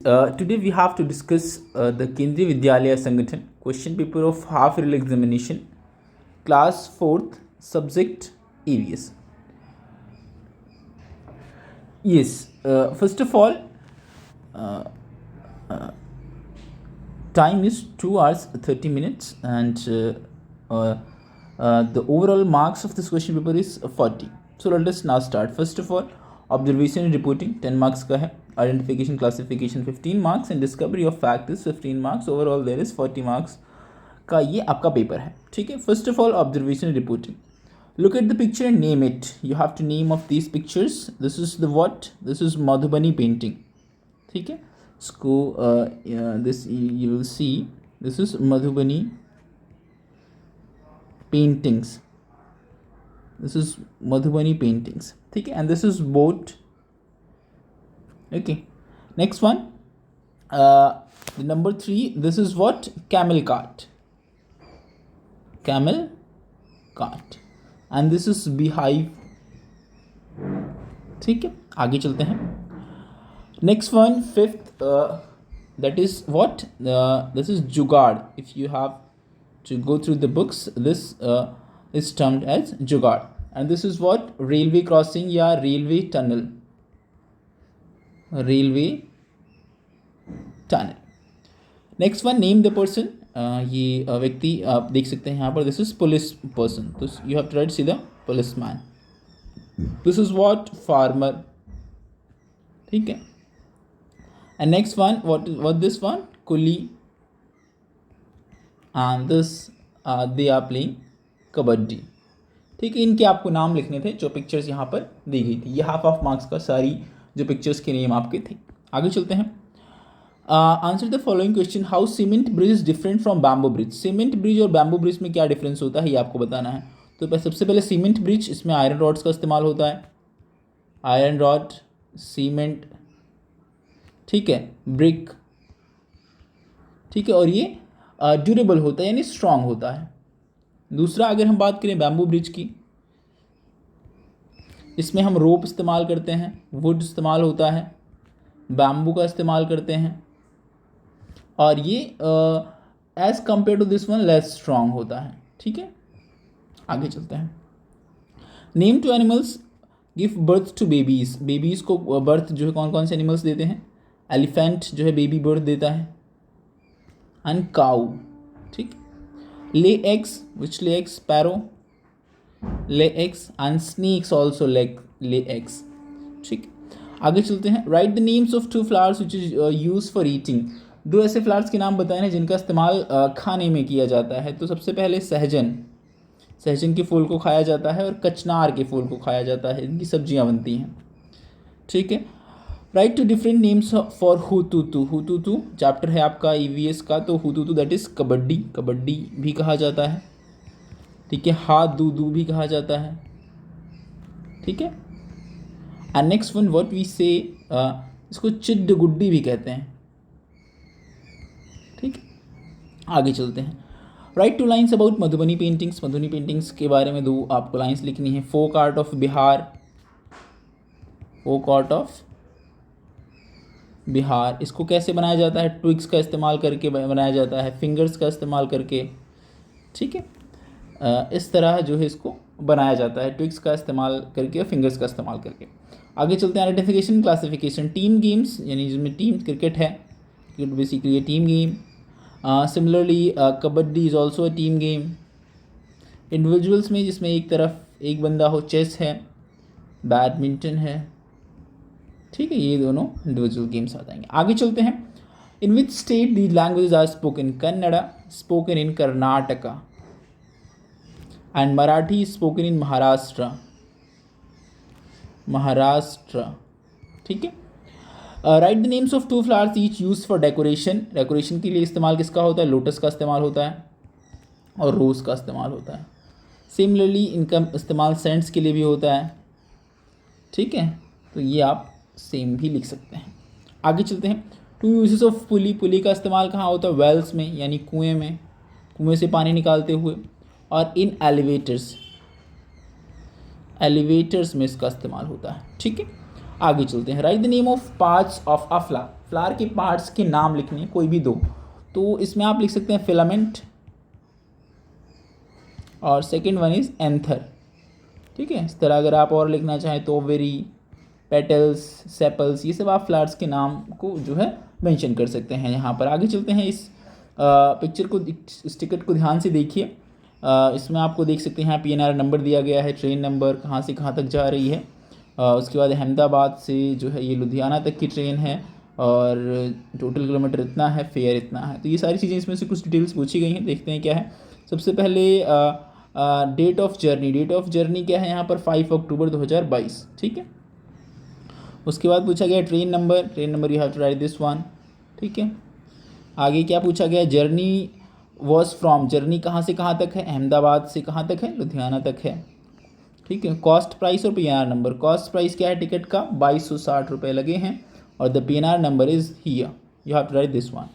Today we have to discuss the Kendriya Vidyalaya Sangathan question paper of half yearly examination, class 4th, subject EVS. Yes, first of all, time is 2 hours 30 minutes, and the overall marks of this question paper is 40. So let us now start. First of all, observation and reporting 10 marks का है, identification classification 15 marks, and discovery of fact is 15 marks. Overall there is 40 marks का ये आपका paper है. ठीक है. First of all, observation and reporting. Look at the picture and name it. You have to name of these pictures. This is the what? This is Madhubani painting. ठीक है. इसको this you will see. This is Madhubani paintings. This is Madhubani paintings. ठीक है. And this is boat. Okay. Next one. The number 3. This is what? Camel cart. Camel cart. And this is beehive. ठीक है. आगे चलते हैं. Next one, 5th, that is what? This is jugaad. If you have to go through the books, this is termed as jugaad. And this is what? Railway crossing या railway tunnel. Railway tunnel. Next one, name the person. ये व्यक्ति आप देख सकते हैं यहाँ पर. This is police person. तो you have to write सीधा policeman. This is what? Farmer. ठीक है. And next one, what this one? Kuli. And this they are playing kabaddi. ठीक है. इनके आपको नाम लिखने थे जो पिक्चर्स यहाँ पर दी गई थी. ये हाफ ऑफ मार्क्स का सारी जो पिक्चर्स के नेम आपके थे. आगे चलते हैं. Answer the following question. How cement bridge is different from bamboo bridge. Cement bridge और बैम्बू ब्रिज में क्या डिफरेंस होता है ये आपको बताना है. तो सबसे पहले सीमेंट ब्रिज, इसमें आयरन रॉड्स का इस्तेमाल होता है. आयरन रॉड, सीमेंट, ठीक है, ब्रिक, ठीक है, और ये ड्यूरेबल होता है यानी स्ट्रांग होता है. दूसरा, अगर हम बात करें बैम्बू ब्रिज की, इसमें हम रोप इस्तेमाल करते हैं, वुड इस्तेमाल होता है, बैम्बू का इस्तेमाल करते हैं, और ये as compare to this one less strong होता है. ठीक है. आगे चलते हैं. Name two animals give birth to babies. Babies को बर्थ जो है कौन कौन से एनिमल्स देते हैं? एलिफेंट जो है बेबी बर्थ देता है, एंड काऊ. ठीक. Lay eggs, which lay eggs? Sparrow lay eggs, and snacks also lay eggs. ठीक. आगे चलते हैं. Write the names of 2 flowers which is use for eating. 2 ऐसे फ्लावर्स के नाम बताए हैं जिनका इस्तेमाल खाने में किया जाता है. तो सबसे पहले सहजन. सहजन के फूल को खाया जाता है, और कचनार के फूल को खाया जाता है. इनकी सब्जियां बनती हैं. ठीक है. Write two different names for hututu. Hututu chapter है आपका ईवीएस का. तो हुतुतु दैट इज कबड्डी. कबड्डी भी कहा जाता है. ठीक है. हाथ दूदू भी कहा जाता है. ठीक है. And next one what we say, इसको चिड्ड गुड्डी भी कहते हैं. ठीक. आगे चलते हैं. Write two lines about Madhubani paintings. Madhubani paintings के बारे में 2 आपको लाइन्स लिखनी है. Folk art of Bihar. Folk art of Bihar, इसको कैसे बनाया जाता है? ट्विग्स का इस्तेमाल करके बनाया जाता है, फिंगर्स का इस्तेमाल करके. ठीक है. इस तरह जो है इसको बनाया जाता है, ट्विग्स का इस्तेमाल करके और फिंगर्स का इस्तेमाल करके. आगे चलते हैं. Identification classification. टीम गेम्स यानी जिसमें टीम क्रिकेट है, cricket basically team game. Similarly kabaddi is also a team game. Individuals में जिसमें एक तरफ एक बंदा हो, चेस है, बैडमिंटन है. ठीक है. ये दोनों इंडिविजुअल गेम्स आ जाएंगे. आगे चलते हैं. In which state the language are spoken. Kannada spoken in Karnataka, and Marathi spoken in Maharashtra. Maharashtra. ठीक है. Write the names of 2 flowers each use for decoration. Decoration के लिए इस्तेमाल किसका होता है? लोटस का इस्तेमाल होता है, और रोज़ का इस्तेमाल होता है. सिमिलरली इनका इस्तेमाल सेंट्स के लिए भी होता है. ठीक है. तो ये आप सेम भी लिख सकते हैं. आगे चलते हैं. 2 यूजेस ऑफ पुली. पुली का इस्तेमाल कहाँ होता है? वेल्स में यानी कुएँ में, कुएँ से पानी निकालते हुए, और इन एलिवेटर्स. एलिवेटर्स में इसका इस्तेमाल होता है. ठीक है. आगे चलते हैं. Write the name of parts of a flower. Flower के पार्ट्स के नाम लिखने हैं, कोई भी दो, तो इसमें आप लिख सकते हैं फिलामेंट और सेकेंड वन इज एंथर। ठीक है, इस तरह अगर आप और लिखना चाहें तो ओवेरी, पेटल्स, सेपल्स, ये सब आप फ्लावर्स के नाम को जो है मेंशन कर सकते हैं। यहाँ पर आगे चलते हैं, इस पिक्चर को, इस टिकट को ध्यान से देखिए। इसमें आपको देख सकते हैं यहाँ PNR नंबर दिया गया है, ट्रेन नंबर कहाँ से कहाँ तक जा रही है। उसके बाद अहमदाबाद से जो है ये लुधियाना तक की ट्रेन है और टोटल किलोमीटर इतना है, फेयर इतना है। तो ये सारी चीज़ें इसमें से कुछ डिटेल्स पूछी गई हैं, देखते हैं क्या है। सबसे पहले date of journey, date of journey क्या है यहाँ पर 5 अक्टूबर 2022। ठीक है, उसके बाद पूछा गया train number you have to write this one. ठीक है, आगे क्या पूछा गया, जर्नी वॉज फ्रॉम, जर्नी कहाँ से कहाँ तक है, अहमदाबाद से कहाँ तक है, लुधियाना तक है। ठीक है, कॉस्ट प्राइस और PNR नंबर, कॉस्ट प्राइस क्या है टिकट का 2260 रुपये लगे हैं और the PNR number is here, you have to write this one.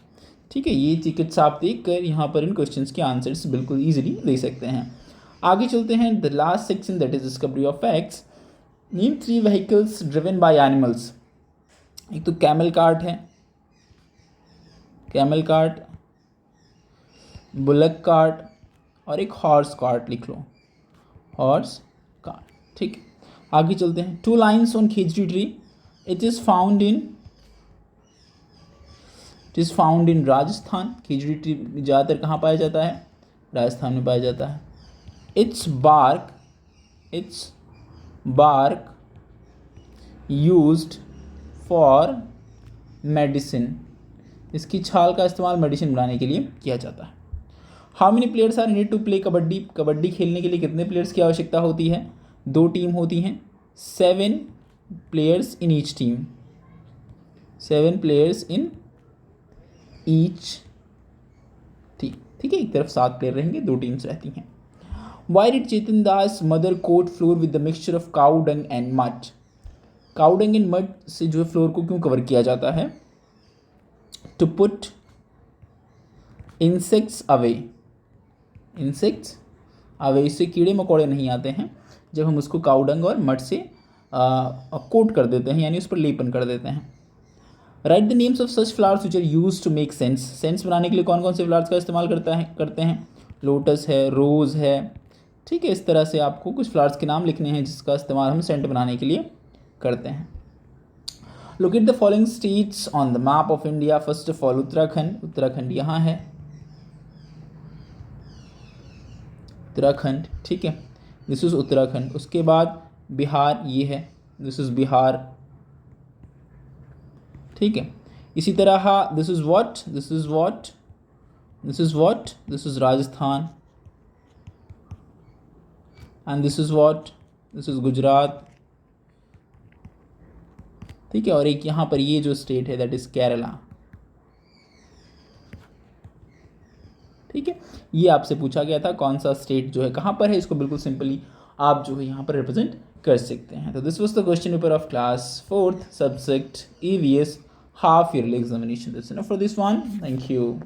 ठीक है, ये टिकट्स आप देख कर यहाँ पर इन क्वेश्चंस के आंसर्स बिल्कुल ईजिली दे सकते हैं। आगे चलते हैं, the last section that is discovery of facts. Name 3 vehicles driven by animals. एक तो कैमल कार्ट है, कैमल कार्ट, बुलक कार्ट और एक हॉर्स कार्ट, लिख लो हॉर्स कार्ट। ठीक है, आगे चलते हैं, 2 lines on khejri tree, it is found in Rajasthan. Khejri tree ज़्यादातर कहाँ पाया जाता है, राजस्थान में पाया जाता है। It's bark used for medicine, इसकी छाल का इस्तेमाल मेडिसिन बनाने के लिए किया जाता है। How many players are need to play kabaddi, kabaddi खेलने के लिए कितने प्लेयर्स की आवश्यकता होती है, 2 टीम होती हैं, 7 players in each team, 7 players in each team. ठीक है, एक तरफ 7 प्लेयर रहेंगे, 2 टीम्स रहती हैं। Why did Chetan Das mother coat floor with the mixture of cow dung and mud? cow dung and mud से जो है फ्लोर को क्यों कवर किया जाता है, to put insects away, insects away, इससे कीड़े मकोड़े नहीं आते हैं जब हम उसको काउ डंग और मड से कोट कर देते हैं, यानी उस पर लेपन कर देते हैं। Write the names of such flowers which are use to make scents, scents बनाने के लिए कौन कौन से फ्लावर्स का इस्तेमाल करते हैं, लोटस है, रोज़ है। ठीक है, इस तरह से आपको कुछ फ्लावर्स के नाम लिखने हैं जिसका इस्तेमाल हम सेंट बनाने के लिए करते हैं। Look at the following states on the map of India. First of all Uttarakhand, Uttarakhand यहाँ है, उत्तराखंड। ठीक है, दिस इज उत्तराखंड। उसके बाद बिहार, ये है, दिस इज बिहार। ठीक है, इसी तरह this is Rajasthan, and this is Gujarat. ठीक है, और एक यहाँ पर ये जो स्टेट है दैट इज केरला। ठीक है, ये आपसे पूछा गया था कौन सा स्टेट जो है कहाँ पर है, इसको बिल्कुल सिंपली आप जो है यहाँ पर रिप्रेजेंट कर सकते हैं। तो this was the question paper of class 4th subject EVS half yearly examination. That's enough for this one, thank you.